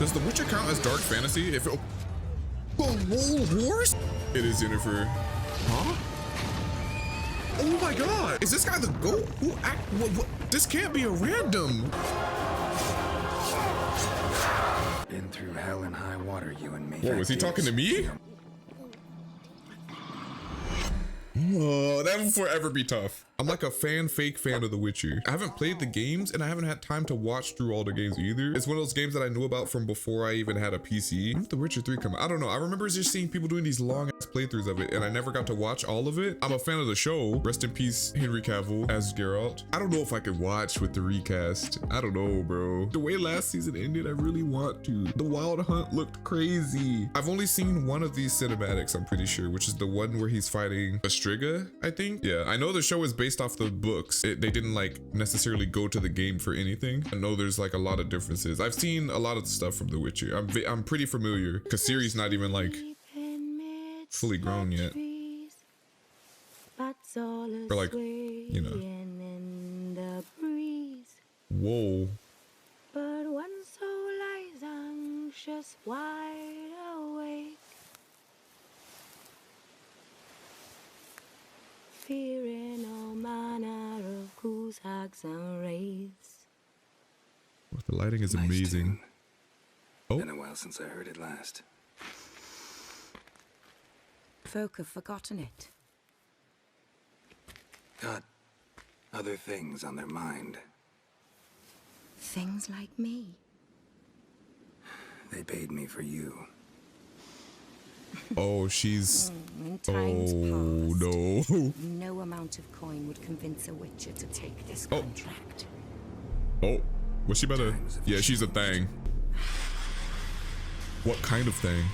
Does The Witcher count as dark fantasy? If it, the whole horse? It is Yennefer. Huh? Oh my god! Is this guy the goat? Who act? What? This can't be a random. Been through hell and high water, you and me. Whoa, was he talking to me? Oh, that would forever be tough. I'm like a fake fan of The Witcher. I haven't played the games and I haven't had time to watch through all the games either. It's one of those games that I knew about from before I even had a PC. When did The Witcher 3 come out? I don't know. I remember just seeing people doing these long ass playthroughs of it and I never got to watch all of it. I'm a fan of the show. Rest in peace, Henry Cavill as Geralt. I don't know if I could watch with the recast. I don't know, bro. The way last season ended, I really want to. The Wild Hunt looked crazy. I've only seen one of these cinematics, I'm pretty sure, which is the one where he's fighting Astriga, I think. Yeah, I know the show is based off the books. They didn't like necessarily go to the game for anything. I know there's like a lot of differences. I've seen a lot of stuff from The Witcher. I'm pretty familiar because Ciri's not even like fully grown yet. Or like, you know. Whoa. But one soul lies anxious, wide awake, fearing all manner of goose hags and wraiths. Oh, the lighting is amazing. Tune. Oh. Been a while since I heard it last. Folk have forgotten it. Got other things on their mind. Things like me. They paid me for you. Oh, she's... In times past, no. no amount of coin would convince a witcher to take this contract. Oh, was she about to... Yeah, she's a thing. What kind of thing?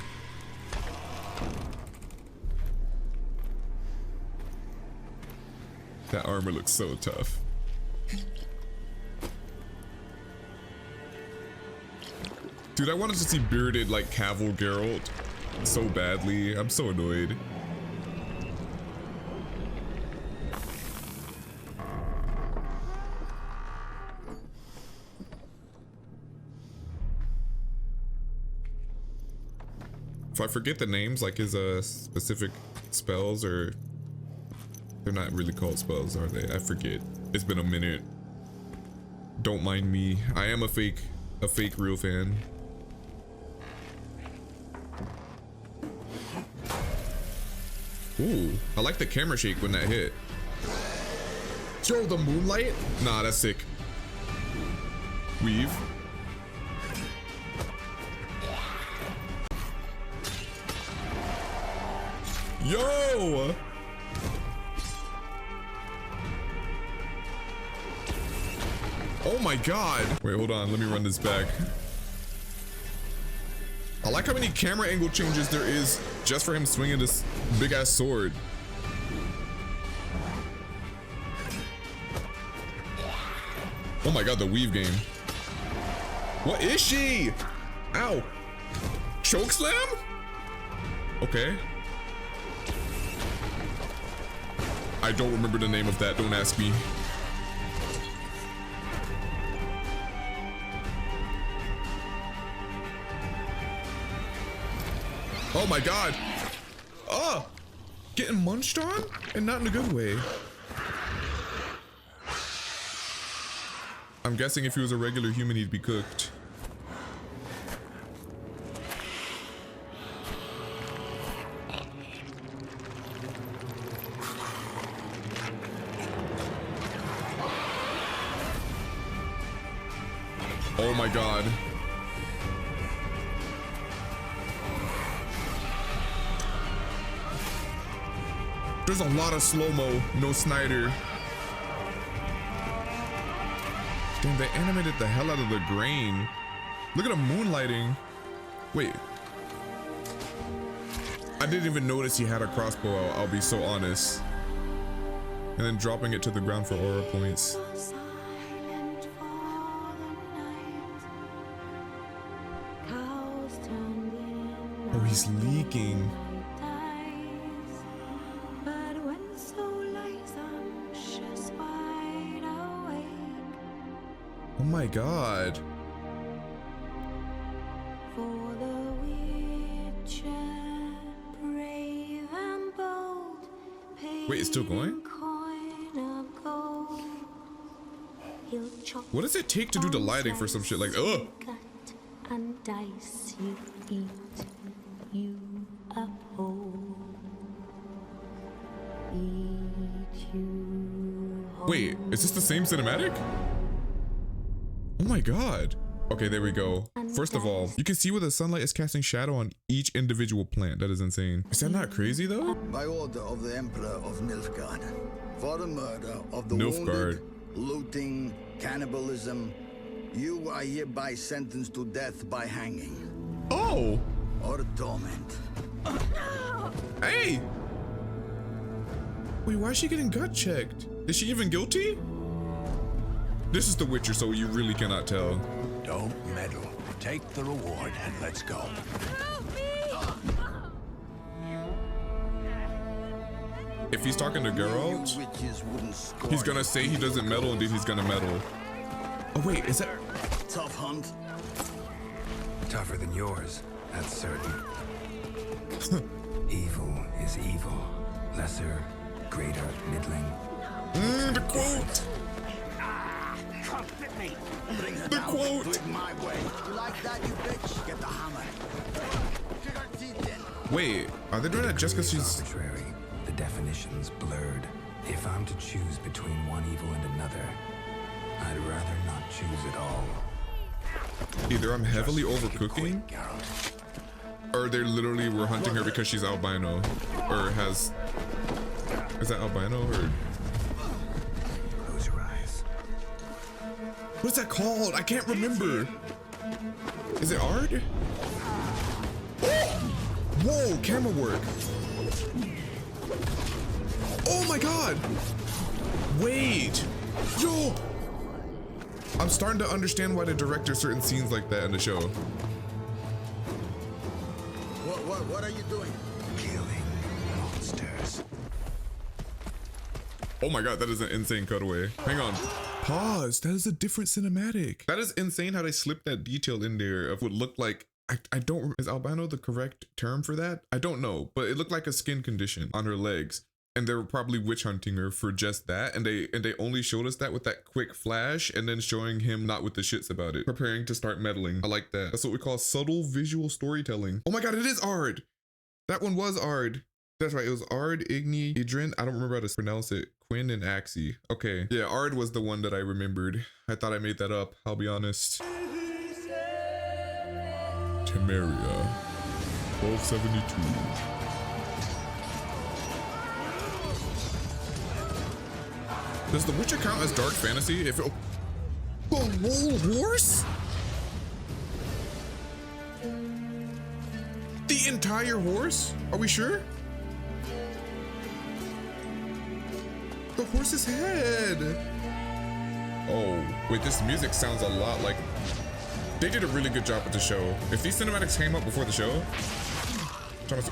That armor looks so tough. Dude, I wanted to see bearded like Cavill Geralt so badly. I'm so annoyed. If I forget the names, like his specific spells, or they're not really called spells, are they? I forget. It's been a minute. Don't mind me. I am a fake real fan. Ooh, I like the camera shake when that hit. Yo, the moonlight? Nah, that's sick. Weave. Yo! Oh my god. Wait, hold on. Let me run this back. I like how many camera angle changes there is just for him swinging this big ass sword. Oh my god, the weave game. What is she? Ow. Choke slam? Okay. I don't remember the name of that, don't ask me. Oh my god. Oh, getting munched on and not in a good way. I'm guessing if he was a regular human, he'd be cooked. Oh my god. There's a lot of slow-mo, no Snyder. Damn, they animated the hell out of the grain. Look at him moonlighting. Wait. I didn't even notice he had a crossbow, I'll be so honest. And then dropping it to the ground for aura points. Oh, he's leaking. Oh my god. For the Witcher, brave and bold, Wait, it's still going? coin of gold. He'll chop What does it take to do the lighting for some shit like, ugh? cut and dice you eat, you uphold. Eat you whole. Wait, is this the same cinematic? Oh my god. Okay, there we go. First of all, you can see where the sunlight is casting shadow on each individual plant. That is insane. Is that not crazy though? By order of the Emperor of Nilfgaard, for the murder of the Nilfgaard. wounded, looting, cannibalism, you are hereby sentenced to death by hanging Oh, or torment. hey. Wait, why is she getting gut checked? Is she even guilty? This is The Witcher, so you really cannot tell. Don't meddle. Take the reward and let's go. If he's talking to Geralt, You witches wouldn't scorn he's gonna say he doesn't meddle, and then he's gonna meddle. Oh wait, is that? tough hunt. Tougher than yours, that's certain. Evil is evil. Lesser, greater, middling. The quote. Bring her The down. quote. Do it my way. You like that, you bitch? Get the hammer. Kick her teeth in. Wait, are they doing that just because she's? Arbitrary. The definition's blurred. If I'm to choose between one evil and another, I'd rather not choose at all. Either I'm heavily overcooking, Geralt. or they literally were hunting her because she's albino, or has. Is that albino or? Close your eyes. What's that called? I can't remember. Is it art? Whoa, camera work. Oh my god. Wait. Yo. I'm starting to understand why they directed certain scenes like that in the show. What are you doing? Killing monsters. Oh my god, that is an insane cutaway. Hang on. Pause. That is a different cinematic. That is insane how they slipped that detail in there of what looked like. I don't. Is albino the correct term for that? I don't know, but it looked like a skin condition on her legs. And they were probably witch hunting her for just that. And they only showed us that with that quick flash and then showing him not with the shits about it. Preparing to start meddling. I like that. That's what we call subtle visual storytelling. Oh my god, it is Ard. That one was Ard. That's right, it was Ard, Igni, Idrin. I don't remember how to pronounce it. Quinn and Axie. Okay. Yeah, Ard was the one that I remembered. I thought I made that up, I'll be honest. Temeria. 1272. Does The Witcher count as dark fantasy? If it, the whole horse? The entire horse? Are we sure? The horse's head. Oh, wait, this music sounds a lot like... They did a really good job with the show. If these cinematics came up before the show... Thomas,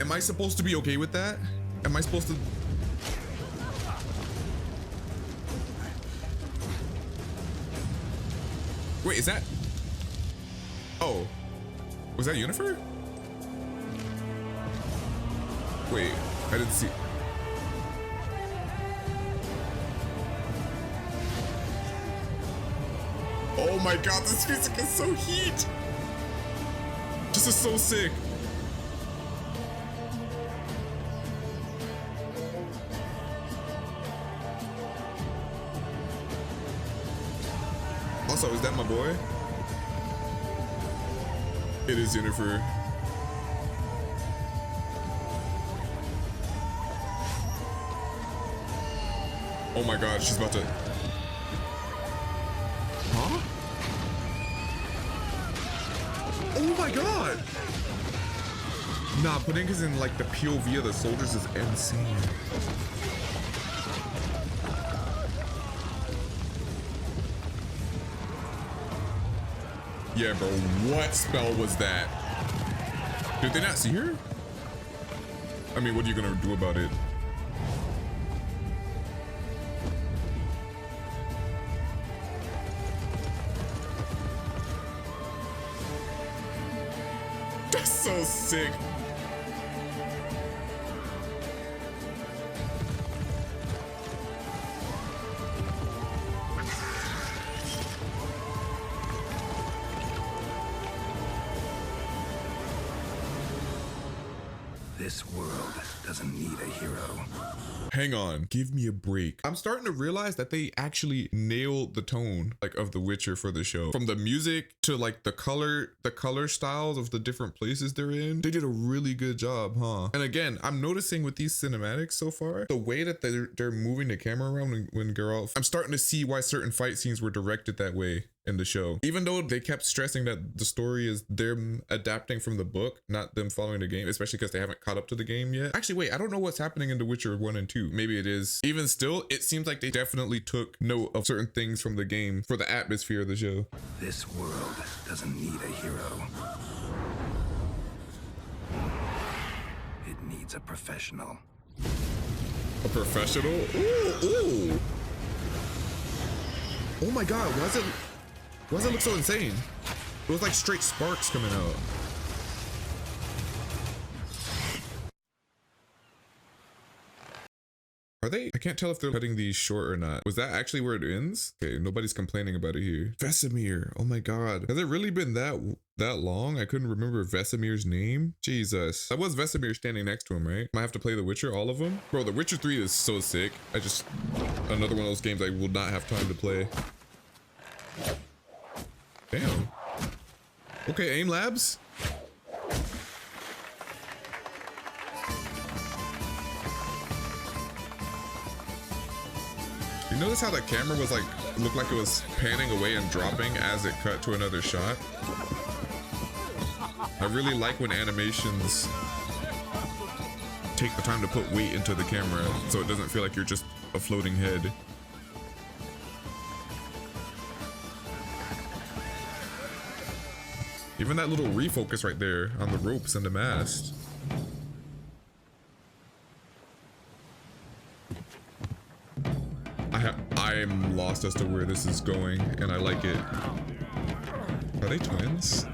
am I supposed to be okay with that? Am I supposed to... Wait, is that... Oh. Was that Yennefer? Wait, I didn't see... Oh my god, this music is so heat! This is so sick. Also, is that my boy? It is Yennefer. Oh my god, she's about to... Huh? Oh my god! Nah, putting us in like the POV of the soldiers is insane. Yeah, bro, what spell was that? Did they not see her? I mean, what are you gonna do about it? That's so sick. This world doesn't need a hero. Hang on, give me a break. I'm starting to realize that they actually nailed the tone like of The Witcher for the show. From the music to like the color styles of the different places they're in. They did a really good job, huh? And again, I'm noticing with these cinematics so far, the way that they're moving the camera around when Geralt, I'm starting to see why certain fight scenes were directed that way in the show. Even though they kept stressing that the story is them adapting from the book, not them following the game, especially because they haven't caught up to the game yet. Actually, wait, I don't know what's happening in The Witcher 1 and 2. Maybe it is. Even still, it seems like they definitely took note of certain things from the game for the atmosphere of the show. This world doesn't need a hero. It needs a professional. A professional? Ooh, ooh. Oh my god, why does it look so insane? It was like straight sparks coming out. Are they? I can't tell if they're cutting these short or not. Was that actually where it ends? Okay, nobody's complaining about it here. Vesemir, oh my god. Has it really been that long? I couldn't remember Vesemir's name. Jesus. That was Vesemir standing next to him, right? Might have to play The Witcher, all of them? Bro, The Witcher 3 is so sick. Another one of those games I will not have time to play. Damn. Okay, aim labs. You notice how the camera was like, looked like it was panning away and dropping as it cut to another shot? I really like when animations take the time to put weight into the camera so it doesn't feel like you're just a floating head. Even that little refocus right there on the ropes and the mast. I'm lost as to where this is going, and I like it. Are they twins?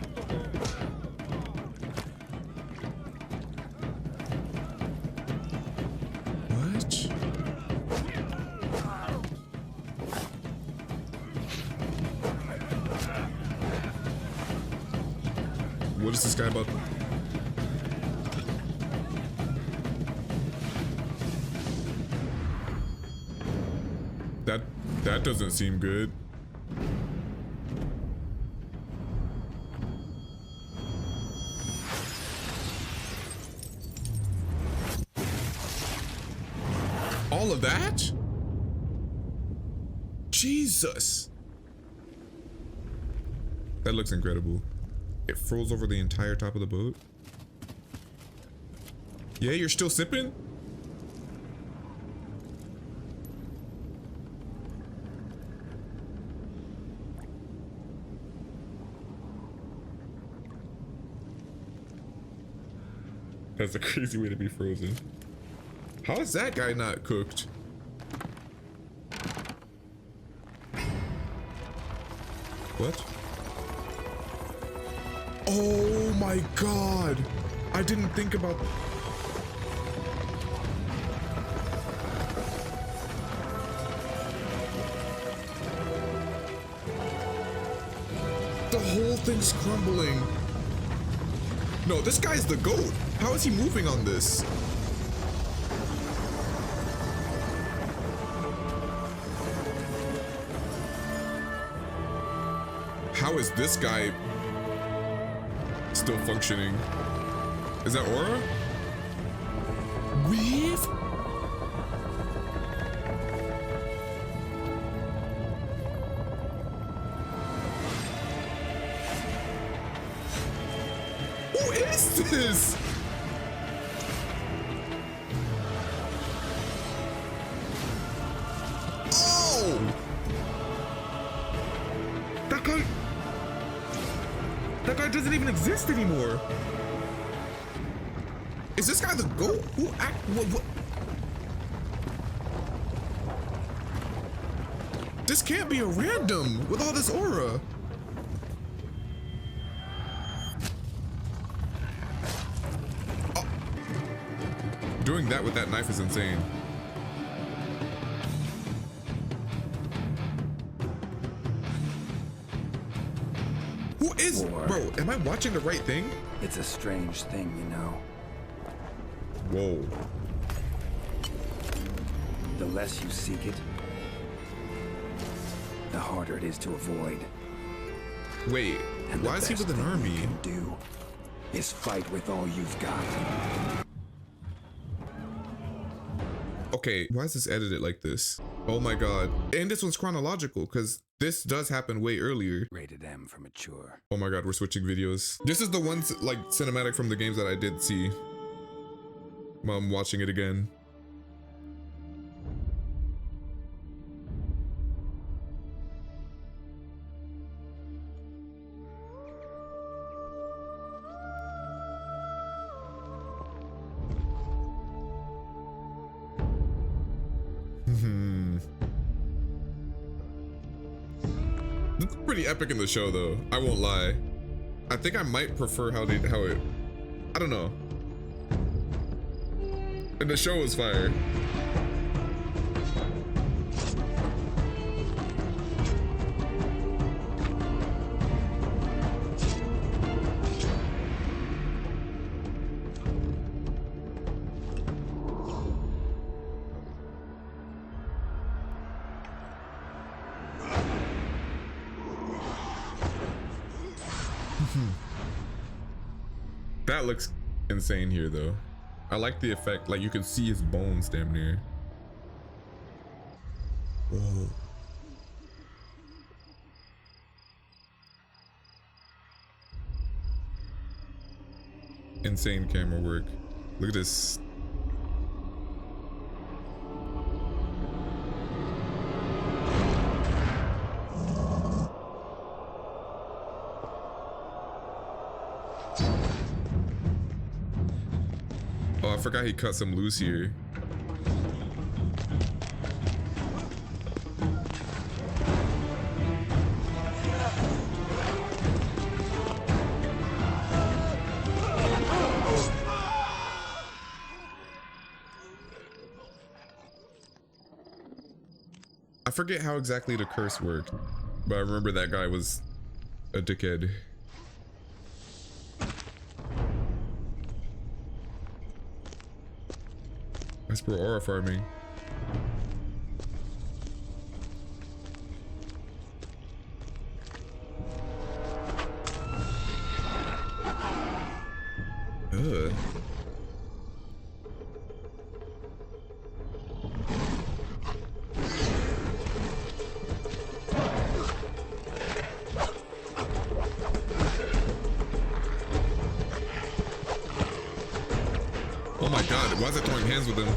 What? What is this guy about? That doesn't seem good. All of that? Jesus. That looks incredible. It froze over the entire top of the boat. Yeah, you're still sipping? That's a crazy way to be frozen. How is that guy not cooked? What? Oh my god! I didn't think about... The whole thing's crumbling. No, this guy's the GOAT. How is he moving on this? How is this guy still functioning? Is that Aura? Weave? Who is this? Oh! That guy doesn't even exist anymore. Is this guy the GOAT? Who act? What? This can't be a random with all this aura. Oh. Doing that with that knife is insane. Who is, bro? Am I watching the right thing? It's a strange thing, you know. Whoa. The less you seek it, the harder it is to avoid. Wait, And why the is he best with an thing army? you can do is fight with all you've got. Okay, why is this edited like this? Oh my god. And this one's chronological because this does happen way earlier. Rated M for mature. Oh my god, we're switching videos. This is the one like cinematic from the games that I did see. I'm watching it again. It's pretty epic in the show though, I won't lie. I think I might prefer how it, I don't know. And the show was fire. That looks insane here though. I like the effect, like you can see his bones damn near. Whoa. Insane camera work. Look at this. Oh, I forgot he cut some loose here. I forget how exactly the curse worked, but I remember that guy was a dickhead. That's for aura farming. Ugh. Oh my god, why is it throwing hands with him?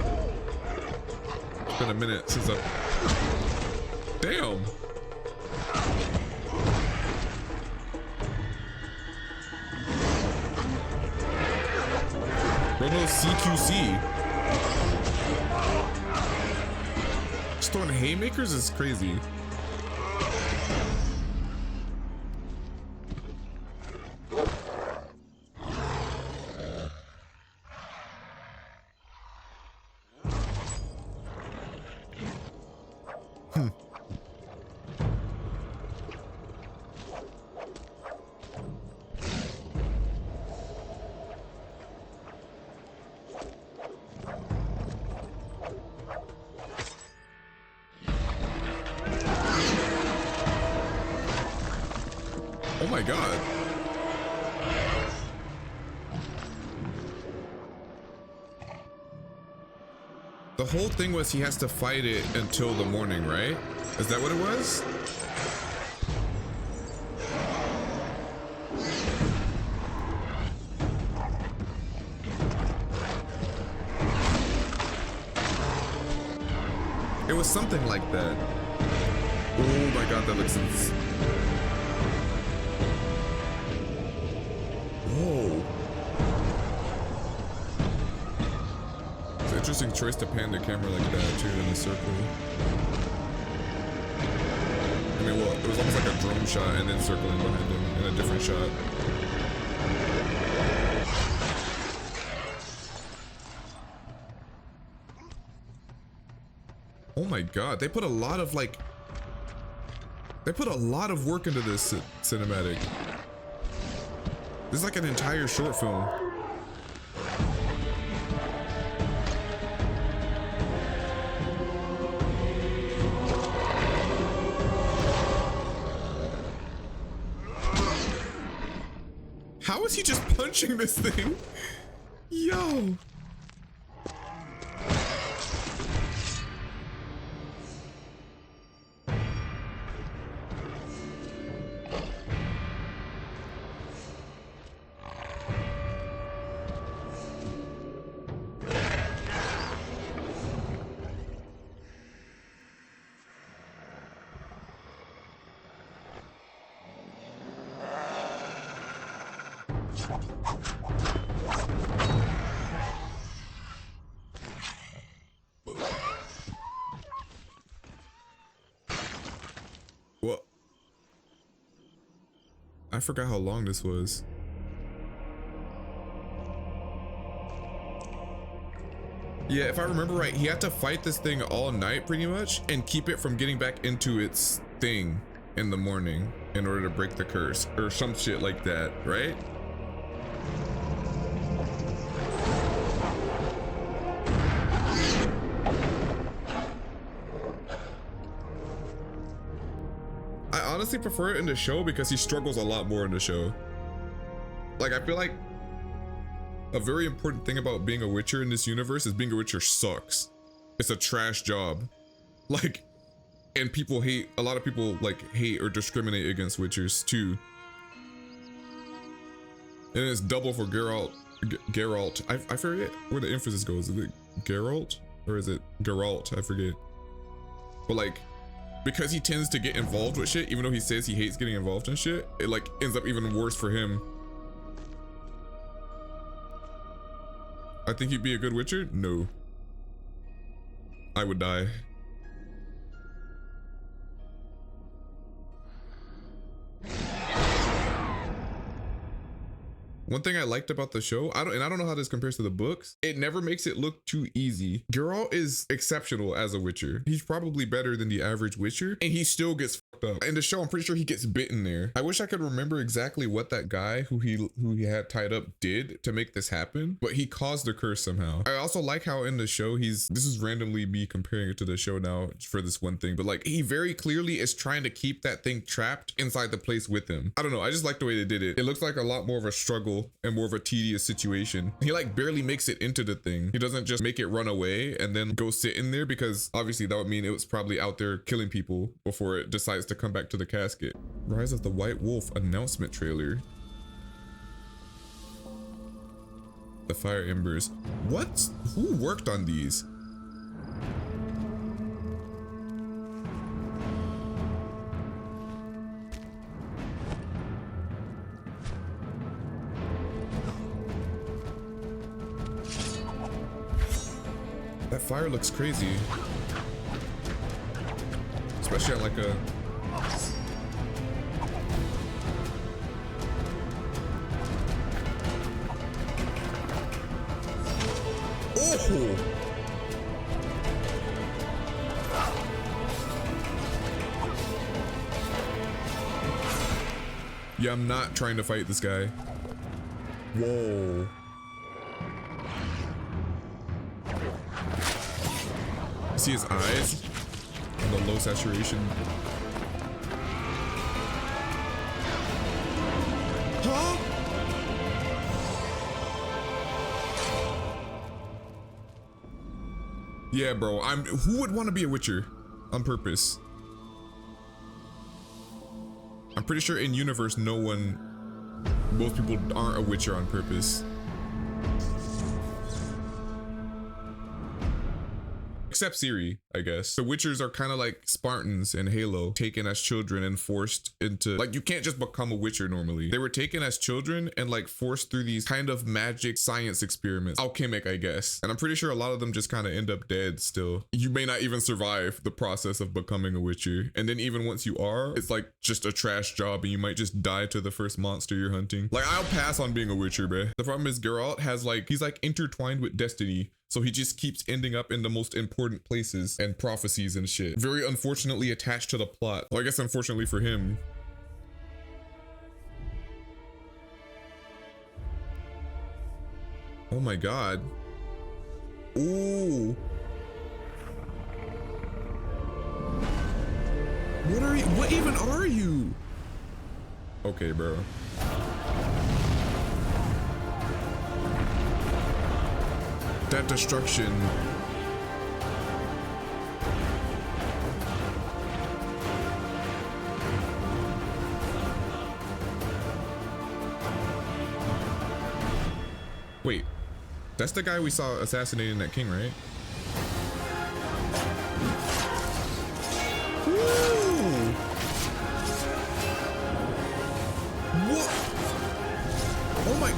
It's been a minute since I've... Damn! Bro, no CQC. Just throwing haymakers is crazy. Oh my god. The whole thing was he has to fight it until the morning, right? Is that what it was? It was something like that. Oh my god, that looks insane. Whoa. interesting choice to pan the camera like that too in the circle. I mean, well, it was almost like a drone shot and then circling behind him in a different shot. Oh my god, they put a lot of like... They put a lot of work into this cinematic. This is like an entire short film. How is he just punching this thing? Yo. What? I forgot how long this was. Yeah, if I remember right, he had to fight this thing all night pretty much and keep it from getting back into its thing in the morning in order to break the curse or some shit like that, right? I honestly prefer it in the show because he struggles a lot more in the show. Like, I feel like a very important thing about being a Witcher in this universe is being a Witcher sucks. It's a trash job. Like, and people hate, a lot of people like hate or discriminate against Witchers too. And it's double for Geralt. I forget where the emphasis goes. Is it Geralt or is it Geralt? I forget. But like, because he tends to get involved with shit, even though he says he hates getting involved in shit, it like ends up even worse for him. I think he'd be a good Witcher? No. I would die. One thing I liked about the show, I don't know how this compares to the books, it never makes it look too easy. Geralt is exceptional as a Witcher. He's probably better than the average Witcher, and he still gets fucked up. In the show, I'm pretty sure he gets bitten there. I wish I could remember exactly what that guy who he had tied up did to make this happen, but he caused the curse somehow. I also like how in the show this is randomly me comparing it to the show now for this one thing, but like he very clearly is trying to keep that thing trapped inside the place with him. I don't know, I just like the way they did it. It looks like a lot more of a struggle and more of a tedious situation. He like barely makes it into the thing. He doesn't just make it run away and then go sit in there, because obviously that would mean it was probably out there killing people before it decides to come back to the casket. Rise of the White Wolf announcement trailer. The fire embers. What? Who worked on these? That fire looks crazy. Especially on like a... Oh! Yeah, I'm not trying to fight this guy. Whoa. See his eyes and the low saturation. Huh? Yeah, bro. Who would want to be a Witcher on purpose? I'm pretty sure in universe most people aren't a Witcher on purpose. except Ciri, I guess. The Witchers are kind of like Spartans in Halo, taken as children and forced into, like, you can't just become a Witcher normally. They were taken as children and like forced through these kind of magic science experiments, alchemic, I guess. And I'm pretty sure a lot of them just kind of end up dead still. You may not even survive the process of becoming a Witcher. And then even once you are, it's like just a trash job and you might just die to the first monster you're hunting. Like, I'll pass on being a Witcher, bruh. The problem is Geralt has like, he's like intertwined with destiny. So he just keeps ending up in the most important places and prophecies and shit. Very unfortunately attached to the plot. Well, I guess unfortunately for him. Oh my God. Ooh. What are you? What even are you? Okay, bro. That destruction. Wait, that's the guy we saw assassinating that king, right? Ooh. What? Oh my.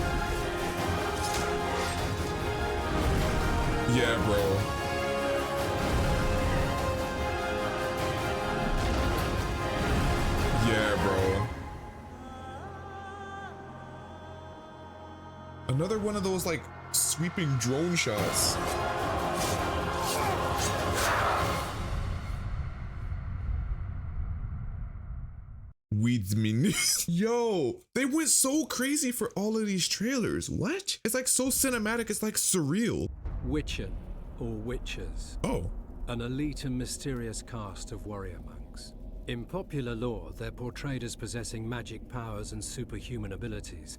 Yeah, bro. Yeah, bro. Another one of those like sweeping drone shots. Weeds me. Yo, they went so crazy for all of these trailers. What? It's like so cinematic, it's like surreal. Witchen, or Witchers. Oh. An elite and mysterious caste of warrior monks. In popular lore, they're portrayed as possessing magic powers and superhuman abilities.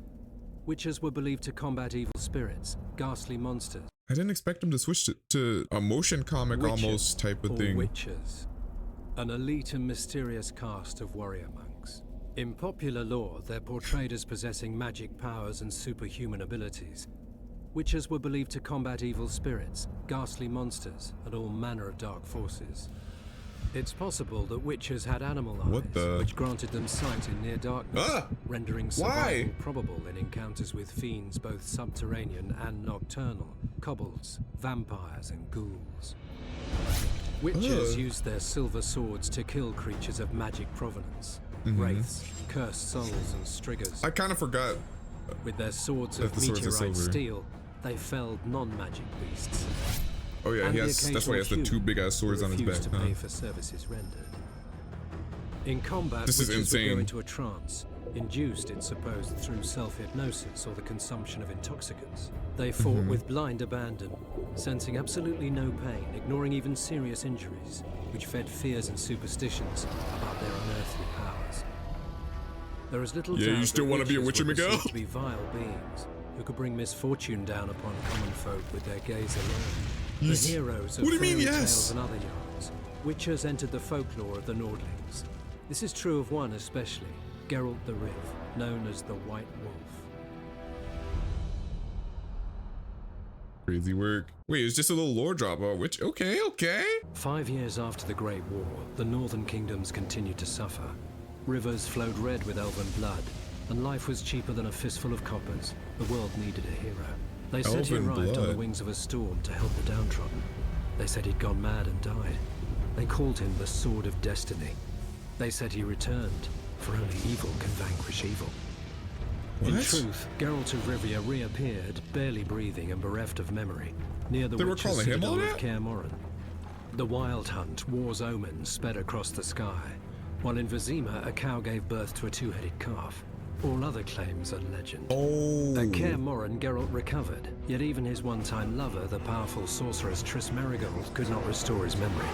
Witchers were believed to combat evil spirits, ghastly monsters. I didn't expect them to switch to a motion comic Witchen, almost type of or thing. Witchers. An elite and mysterious caste of warrior monks. In popular lore, they're portrayed as possessing magic powers and superhuman abilities. Witchers were believed to combat evil spirits, ghastly monsters, and all manner of dark forces. It's possible that Witchers had animal eyes, which granted them sight in near darkness, rendering survival probable in encounters with fiends both subterranean and nocturnal, kobolds, vampires, and ghouls. Witchers used their silver swords to kill creatures of magic provenance, wraiths, cursed souls, and striggers. I kind of forgot. With their swords of meteorite steel, they felled non-magic beasts. Oh yeah, that's why he has the two big ass swords on his back. To pay for services rendered. In combat, this is insane. Would go into a trance, induced, it's supposed, through self-hypnosis or the consumption of intoxicants. They fought with blind abandon, sensing absolutely no pain, ignoring even serious injuries, which fed fears and superstitions about their unearthly powers. There is little doubt you still want to be a Witcher, Miguel? To be vile beings who could bring misfortune down upon common folk with their gaze alone. The heroes of fairy tales and other yarns, Witchers entered the folklore of the Nordlings. This is true of one especially, Geralt the Riv, known as the White Wolf. Crazy work. Wait, it's just a little lore drop. Oh, which? Okay. 5 years after the Great War, the northern kingdoms continued to suffer. Rivers flowed red with elven blood, and life was cheaper than a fistful of coppers. The world needed a hero. They said he arrived on the wings of a storm to help the downtrodden. They said he'd gone mad and died. They called him the Sword of Destiny. They said he returned, for only evil can vanquish evil. In truth, Geralt of Rivia reappeared, barely breathing and bereft of memory, near the Witcher's citadel of Kaer Morhen. The Wild Hunt, war's omen, sped across the sky, while in Vizima, a cow gave birth to a two-headed calf. All other claims are legend. At Kaer Morhen, Geralt recovered, yet even his one-time lover, the powerful sorceress Triss Merigold, could not restore his memory.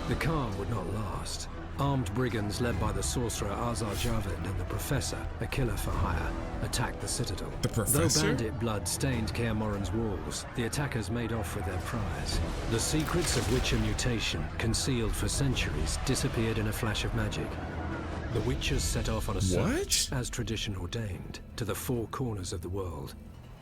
The calm would not last. Armed brigands led by the sorcerer Azar Javed and the Professor, a killer for hire, attacked the citadel. The Professor? Though bandit blood stained Kaer Morhen's walls, the attackers made off with their prize. The secrets of Witcher mutation, concealed for centuries, disappeared in a flash of magic. The Witchers set off on a search, as tradition ordained, to the four corners of the world.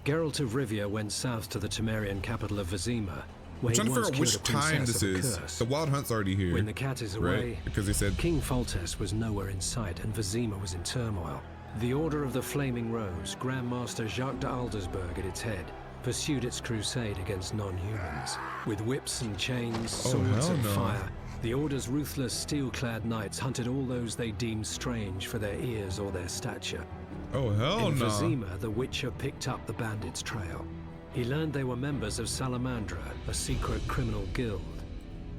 Geralt of Rivia went south to the Temerian capital of Vizima, where I'm trying he to once figure out cured which a time princess this of a is. curse. The Wild Hunt's already here. When the cat is away, right? Because they said King Foltest was nowhere in sight and Vizima was in turmoil. The Order of the Flaming Rose, Grandmaster Jacques de Aldersberg at its head, pursued its crusade against non-humans. With whips and chains, swords and fire, the Order's ruthless steel-clad knights hunted all those they deemed strange for their ears or their stature. Oh hell In no. Vizima, the Witcher picked up the bandits' trail. He learned they were members of Salamandra, a secret criminal guild.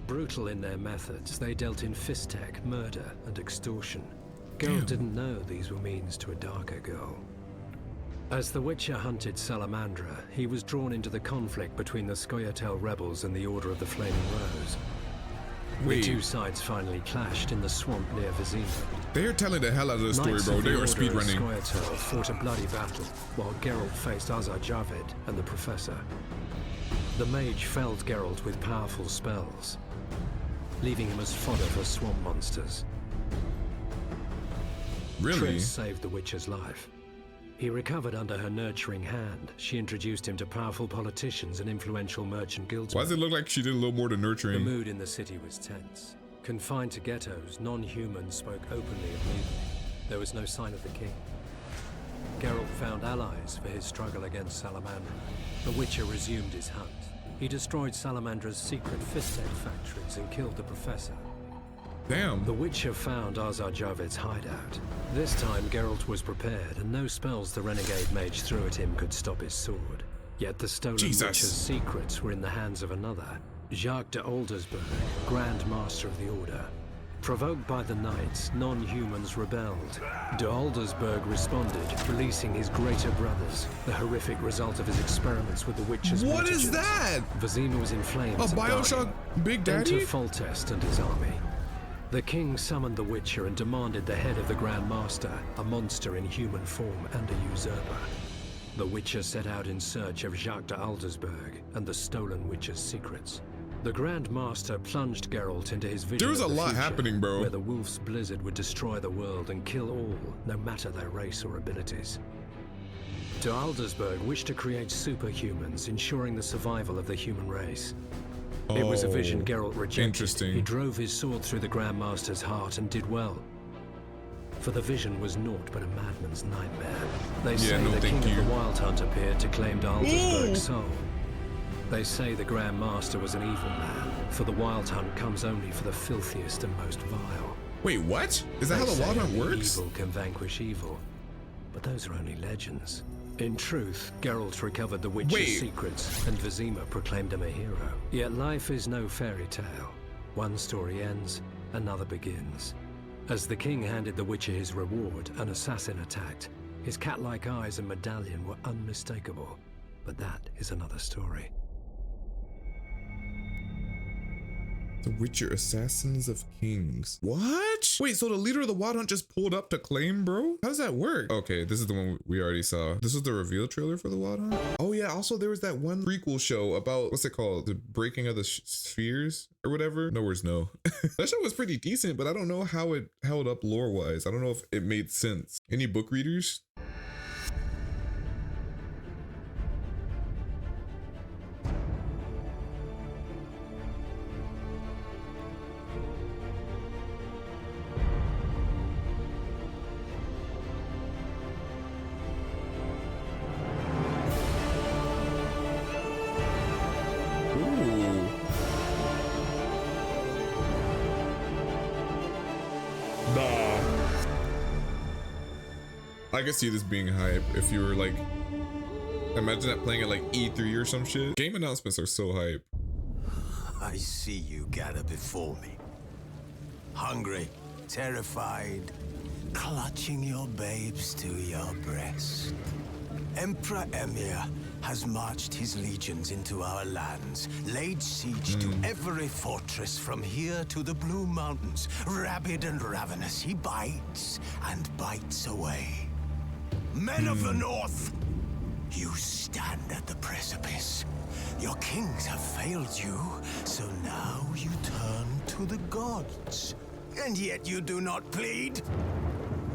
Brutal in their methods, they dealt in fistech, murder, and extortion. Geralt didn't know these were means to a darker goal. As the Witcher hunted Salamandra, he was drawn into the conflict between the Scoia'tael rebels and the Order of the Flaming Rose. The two sides finally clashed in the swamp near Vizima. They're telling the hell out of the story, bro. They are speedrunning. Scoia'tael fought a bloody battle, while Geralt faced Azar Javed and the Professor. The mage felled Geralt with powerful spells, leaving him as fodder for swamp monsters. Really? Triss saved the Witcher's life. He recovered under her nurturing hand. She introduced him to powerful politicians and influential merchant guildsmen. Why does it look like she did a little more to The nurturing? mood in the city was tense. Confined to ghettos, non-humans spoke openly of mutiny. There was no sign of the king. Geralt found allies for his struggle against Salamandra. The Witcher resumed his hunt. He destroyed Salamandra's secret fistech factories and killed the Professor. Damn. The Witcher found Azar Javed's hideout. This time Geralt was prepared, and no spells the renegade mage threw at him could stop his sword. Yet the stolen Witcher's secrets were in the hands of another, Jacques de Aldersberg, Grand Master of the Order. Provoked by the knights, non-humans rebelled. De Aldersberg responded, releasing his greater brothers, the horrific result of his experiments with the Witcher's What mutagens. is that? Vizima was in flames. A Bioshock Big Daddy? Enter Foltest and his army. The king summoned the Witcher and demanded the head of the Grand Master, a monster in human form and a usurper. The Witcher set out in search of Jacques de Aldersberg and the stolen Witcher's secrets. The Grand Master plunged Geralt into his vision There's of a the lot future, happening, bro. where the wolf's blizzard would destroy the world and kill all, no matter their race or abilities. De Aldersberg wished to create superhumans, ensuring the survival of the human race. It was a vision Geralt rejected. Interesting. He drove his sword through the Grand Master's heart and did well. For the vision was naught but a madman's nightmare. They say the king of the Wild Hunt appeared to claim de Aldersberg's soul. They say the Grand Master was an evil man, for the Wild Hunt comes only for the filthiest and most vile. Wait, what? Is that how the Wild Hunt works? Evil can vanquish evil, but those are only legends. In truth, Geralt recovered the Witcher's secrets, and Vizima proclaimed him a hero. Yet life is no fairy tale. One story ends, another begins. As the king handed the Witcher his reward, an assassin attacked. His cat-like eyes and medallion were unmistakable, but that is another story. The Witcher Assassins of Kings. What? Wait, so the leader of the Wild Hunt just pulled up to claim, bro? How does that work? Okay, this is the one we already saw. This was the reveal trailer for the Wild Hunt? Oh yeah, also there was that one prequel show about, what's it called? The Breaking of the Spheres or whatever? No words, no. That show was pretty decent, but I don't know how it held up lore-wise. I don't know if it made sense. Any book readers? I could see this being hype if you were like, imagine that playing at like E3 or some shit. Game announcements are so hype. I see you gather before me. Hungry, terrified, clutching your babes to your breast. Emperor Emir has marched his legions into our lands, laid siege to every fortress from here to the Blue Mountains. Rabid and ravenous, he bites and bites away. Men of the North, you stand at the precipice. Your kings have failed you, so now you turn to the gods. And yet you do not plead.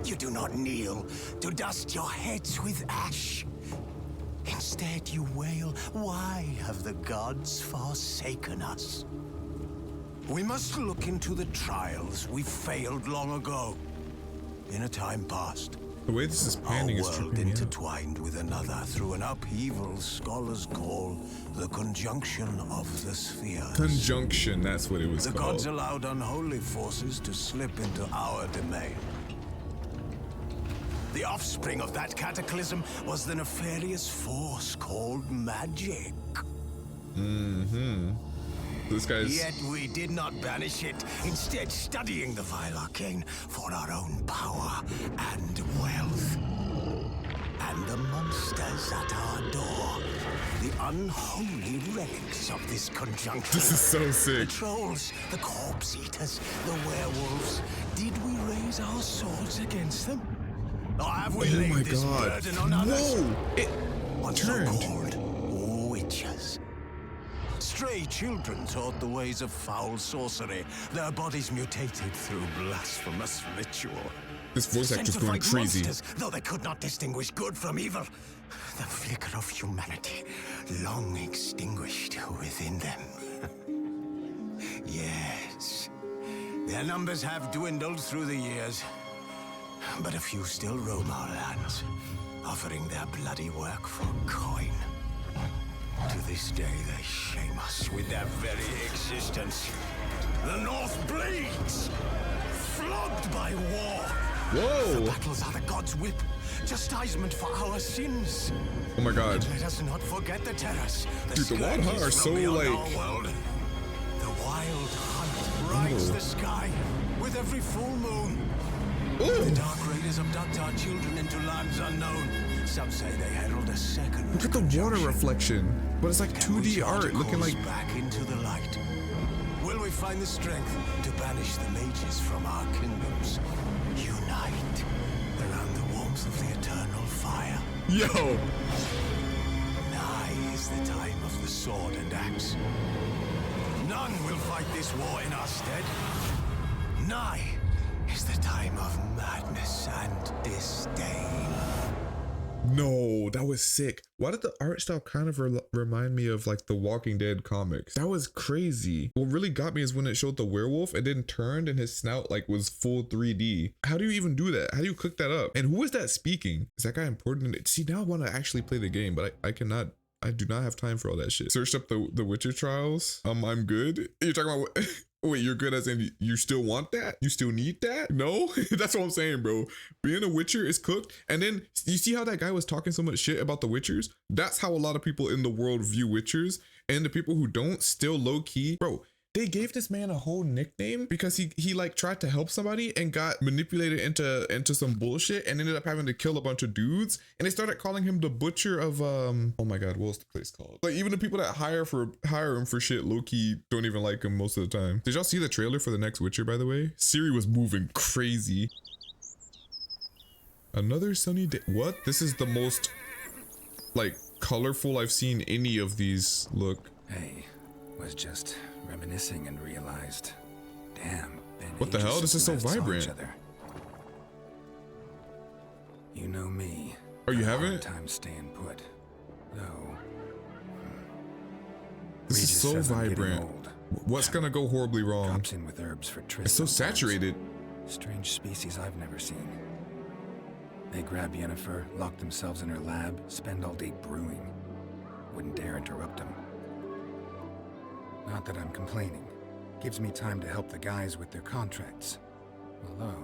You do not kneel to dust your heads with ash. Instead, you wail, why have the gods forsaken us? We must look into the trials we failed long ago. In a time past, The way this is panning our is world tripping me out. intertwined with another through an upheaval scholars call the conjunction of the spheres. Conjunction, that's what it was The called. gods allowed unholy forces to slip into our domain. The offspring of that cataclysm was the nefarious force called magic. This guy's Yet we did not banish it, instead studying the vile arcane for our own power and wealth. And the monsters at our door, the unholy relics of this conjunction. This is so The sick. trolls, the corpse eaters, the werewolves. Did we raise our swords against them? Or have we Oh laid my this god. burden on others? Whoa! It On turned. so-called witches. Stray children taught the ways of foul sorcery. Their bodies mutated through blasphemous ritual. This voice actor's Sent to going fight crazy. monsters, though they could not distinguish good from evil. The flicker of humanity long extinguished within them. Yes, their numbers have dwindled through the years, but a few still roam our lands, offering their bloody work for coin. To this day, they shame us with their very existence. The North bleeds, flogged by war. Whoa! Battles are the gods' whip, chastisement for our sins. Oh my god. Let us not forget the terrors. Dude, the Wadha scourges are from so, beyond like- our world. The wild hunt rides Ooh. the sky with every full moon. Ooh! The dark raiders abduct our children into lands unknown. Some say they herald a second. Look at the water reflection. But it's like Can we 2D chart a art looking course like back into the light? Will we find the strength to banish the mages from our kingdoms? Unite around the warmth of the eternal fire. yo. Nigh is the time of the sword and axe. None will fight this war in our stead. Nigh is the time of madness and disdain. No, that was sick. Why did the art style kind of remind me of like the Walking Dead comics? That was crazy. What really got me is when it showed the werewolf and then turned and his snout like was full 3D. How do you even do that? How do you cook that up? And who is that speaking? Is that guy important? See, now I want to actually play the game, but I cannot. I do not have time for all that shit. Searched up the Witcher trials. I'm good. You're talking about what? Wait, you're good as in you still want that? You still need that? No? That's what I'm saying, bro. Being a Witcher is cooked. And then you see how that guy was talking so much shit about the Witchers? That's how a lot of people in the world view Witchers. And the people who don't, still low key. Bro, they gave this man a whole nickname because he like tried to help somebody and got manipulated into some bullshit and ended up having to kill a bunch of dudes. And they started calling him the butcher of oh my god, what was the place called? Like even the people that hire him for shit low key don't even like him most of the time. Did y'all see the trailer for the next Witcher, by the way? Siri was moving crazy. Another sunny day. What? This is the most like colorful I've seen any of these look. Hey, was just reminiscing and realized, damn, been What the ages hell? This is since so we last saw vibrant. each other. You know me. Oh, you I have a haven't? time staying put. Though. This is Regis so says I'm getting vibrant. old. What's gonna go horribly wrong? Drops in with herbs for trysts. It's so sometimes. saturated. Strange species I've never seen. They grab Yennefer, lock themselves in her lab, spend all day brewing. Wouldn't dare interrupt them. Not that I'm complaining. Gives me time to help the guys with their contracts. Although,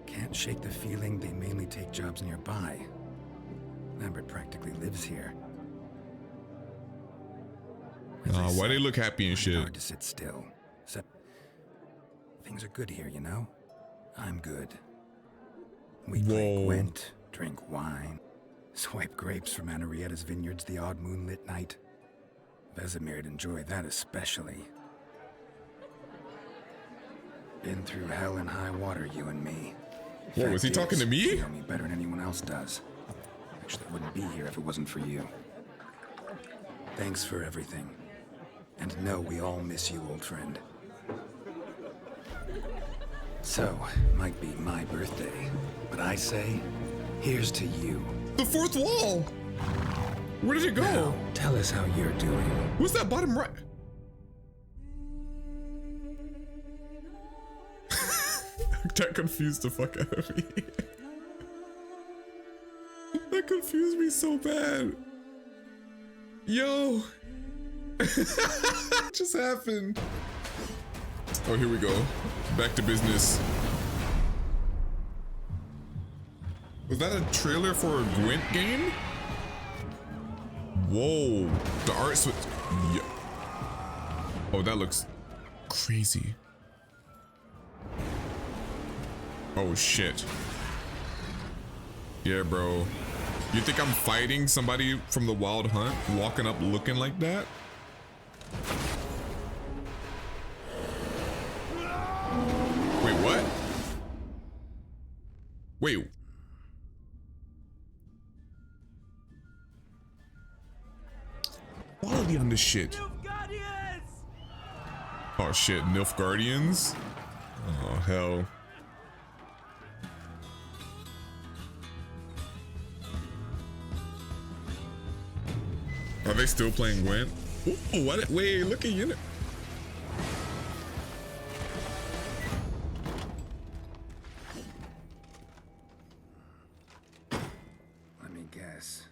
can't shake the feeling they mainly take jobs nearby. Lambert practically lives here. As I Why said, they look happy and it's shit? hard to sit still. Things are good here, you know? I'm good. We play Whoa. Gwent, drink wine, swipe grapes from Anarietta's vineyards the odd moonlit night. Vesemir'd enjoy that especially. Been through hell and high water, you and me. Whoa, was he Fact talking is, to me? You know me better than anyone else does. Actually, I wouldn't be here if it wasn't for you. Thanks for everything. And know we all miss you, old friend. So, might be my birthday, but I say, here's to you. The fourth wall. Where did it go? Now, tell us how you're doing. What's that bottom right? That confused the fuck out of me. That confused me so bad. Yo. What just happened? Oh, here we go. Back to business. Was that a trailer for a Gwent game? Whoa. The art switch. Yeah. Oh, that looks crazy. Oh shit. Yeah, bro. You think I'm fighting somebody from the Wild Hunt walking up looking like that? Wait, what? Wait. Quality on this shit. Oh shit, Nilfgaardians? Oh hell. Are they still playing Gwent? Ooh, what? Wait, look at you. Let me guess.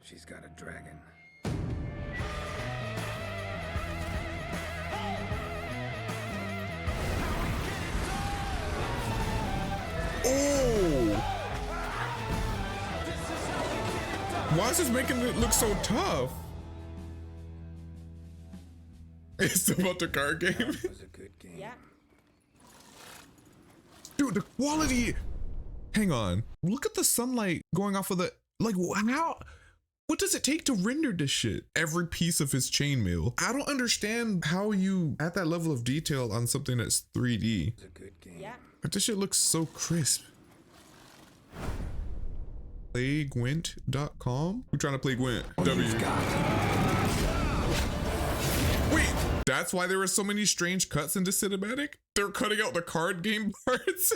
She's got a dragon. Oh! Why is this making it look so tough? It's about the card game. That was a good game. Yeah. Dude, the quality. Hang on. Look at the sunlight going off of the. Like, how? What does it take to render this shit? Every piece of his chainmail. I don't understand how you add that level of detail on something that's 3D. It was a good game. Yeah. But this shit looks so crisp. PlayGwent.com? We're trying to play Gwent. W. Wait, that's why there were so many strange cuts in the cinematic? They're cutting out the card game parts?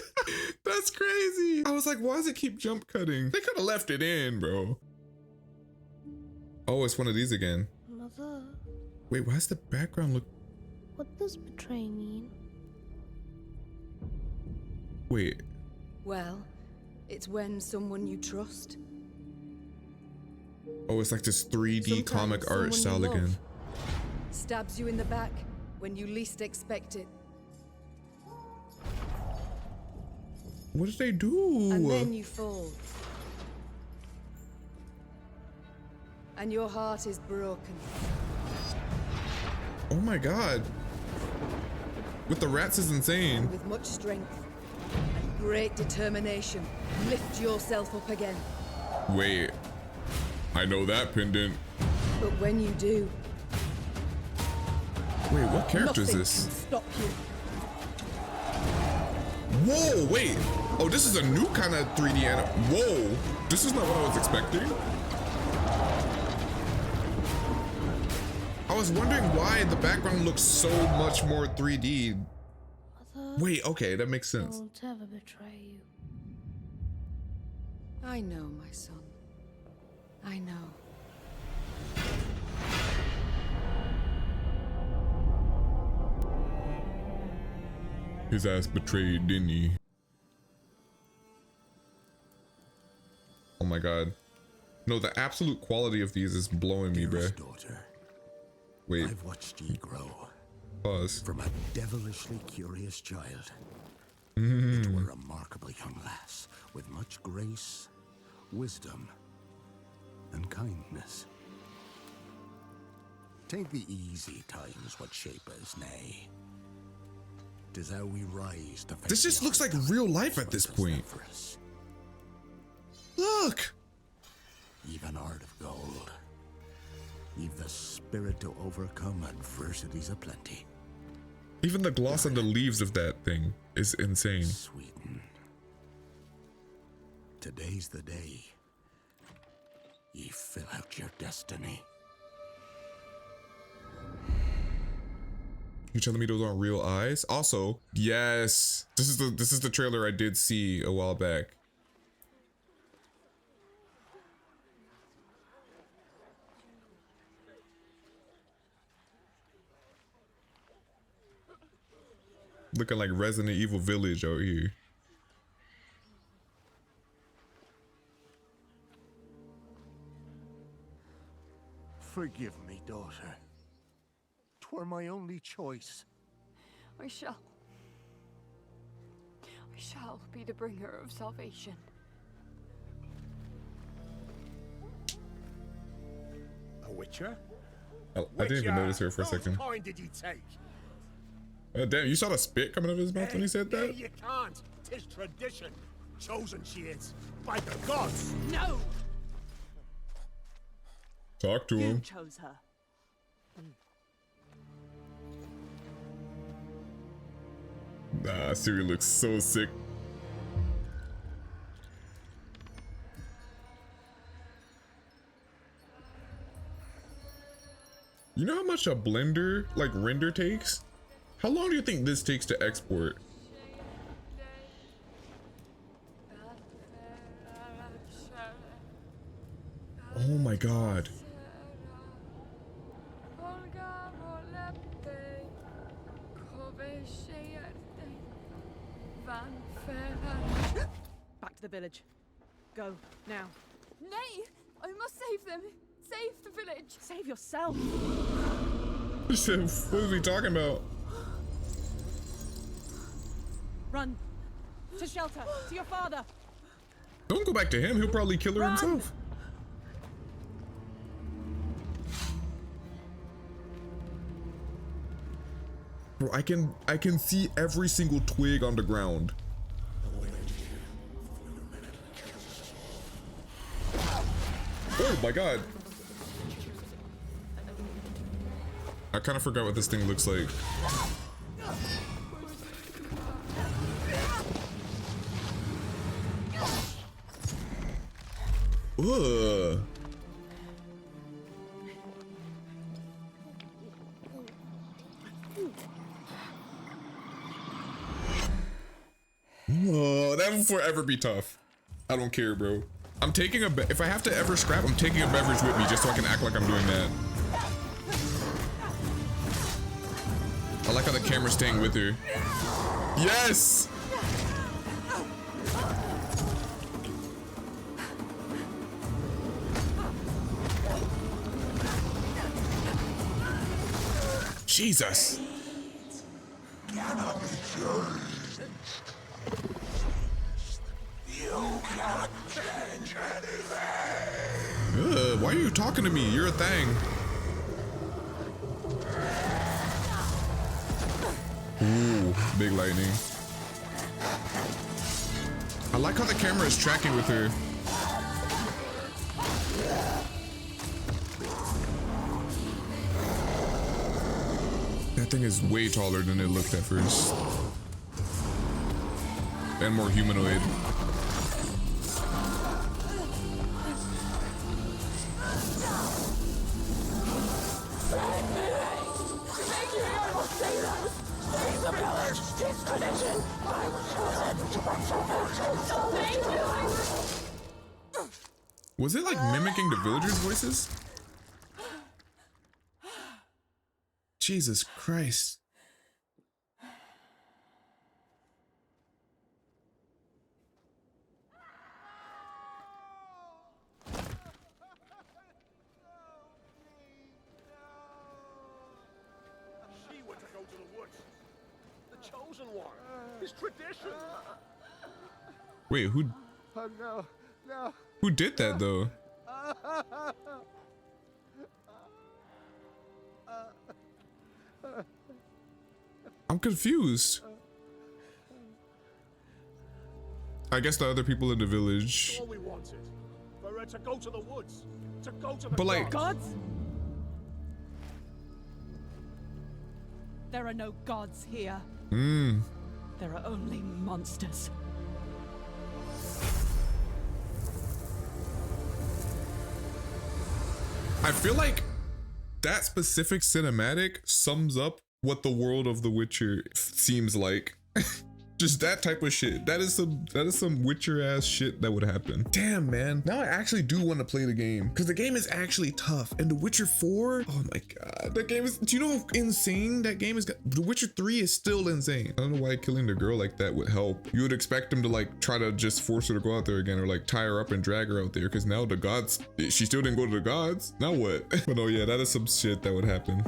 That's crazy. I was like, why does it keep jump cutting? They could have left it in, bro. Oh, it's one of these again. Mother, Wait, why does the background look... what does betray mean? Wait. Well, it's when someone you trust. Oh, it's like this 3D Sometimes comic art someone style you love again. Stabs you in the back when you least expect it. What did they do? And then you fall. And your heart is broken. Oh my god. With the rats is insane. With much strength and great determination, lift yourself up again. Wait. I know that pendant. But when you do, Wait, what character is nothing this? can stop you. Whoa, wait. Oh, this is a new kind of 3D anim. Whoa. This is not what I was expecting. I was wondering why the background looks so much more 3D. Mother, Wait, okay, that makes I sense. won't ever betray you. I know, my son. I know. His ass betrayed, didn't he? Oh my god. No, the absolute quality of these is blowing me, bruh. Dearest daughter, Wait, I've watched ye grow pause. from a devilishly curious child into a remarkable young lass with much grace, wisdom, and kindness. Take the easy times what shape us, nay. 'Tis how we rise to face This just the looks like hard real times life at what this does point. that for us. Look! Even heart of gold. You've the spirit to overcome adversities aplenty. Even the gloss on the leaves of that thing is insane. Sweeten. Today's the day. Ye fill out your destiny. You telling me those aren't real eyes? Also, yes, this is the trailer I did see a while back. Looking like Resident Evil Village out here. Forgive me, daughter. 'Twere my only choice. I shall be the bringer of salvation. A witcher? I didn't even notice her for a Whose second. kind did he take? Damn, you saw the spit coming out of his mouth when he said that? You can't. 'Tis tradition. Chosen she is by the gods. No! Talk to You him. chose her. Nah, Siri looks so sick. You know how much a blender, like, render takes? How long do you think this takes to export? Oh my god. Back to the village. Go, now. Nay! I must save them! Save the village! Save yourself! What is he talking about? Run! To shelter! To your father! Don't go back to him, he'll probably kill her Run! himself. Bro, I can see every single twig on the ground. Oh my god. I kind of forgot what this thing looks like. Ugh. Oh, that will forever be tough. I don't care, bro. I'm taking if I have to ever scrap, I'm taking a beverage with me just so I can act like I'm doing that. I like how the camera's staying with her. Yes! Jesus! Cannot be changed. You cannot change anything. Why are you talking to me? You're a thing. Ooh, big lightning. I like how the camera is tracking with her. That thing is way taller than it looked at first. And more humanoid. Was it like mimicking the villagers' voices? Jesus Christ. She were to go to the woods. The chosen one. His tradition. Wait, who Oh no, no. who did that though? I'm confused. I guess the other people in the village. All we wanted. For her to go to the woods. To go to the But like, Gods? There are no gods here. There are only monsters. I feel like that specific cinematic sums up what the world of The Witcher seems like. Just that type of shit. That is some Witcher ass shit that would happen. Damn, man. Now I actually do want to play the game because the game is actually tough. And The Witcher 4, oh my god, that game is, do you know how insane that game is? The Witcher 3 is still insane. I don't know why killing the girl like that would help. You would expect him to like try to just force her to go out there again or like tie her up and drag her out there because now the gods, she still didn't go to the gods. Now what? But oh yeah, that is some shit that would happen.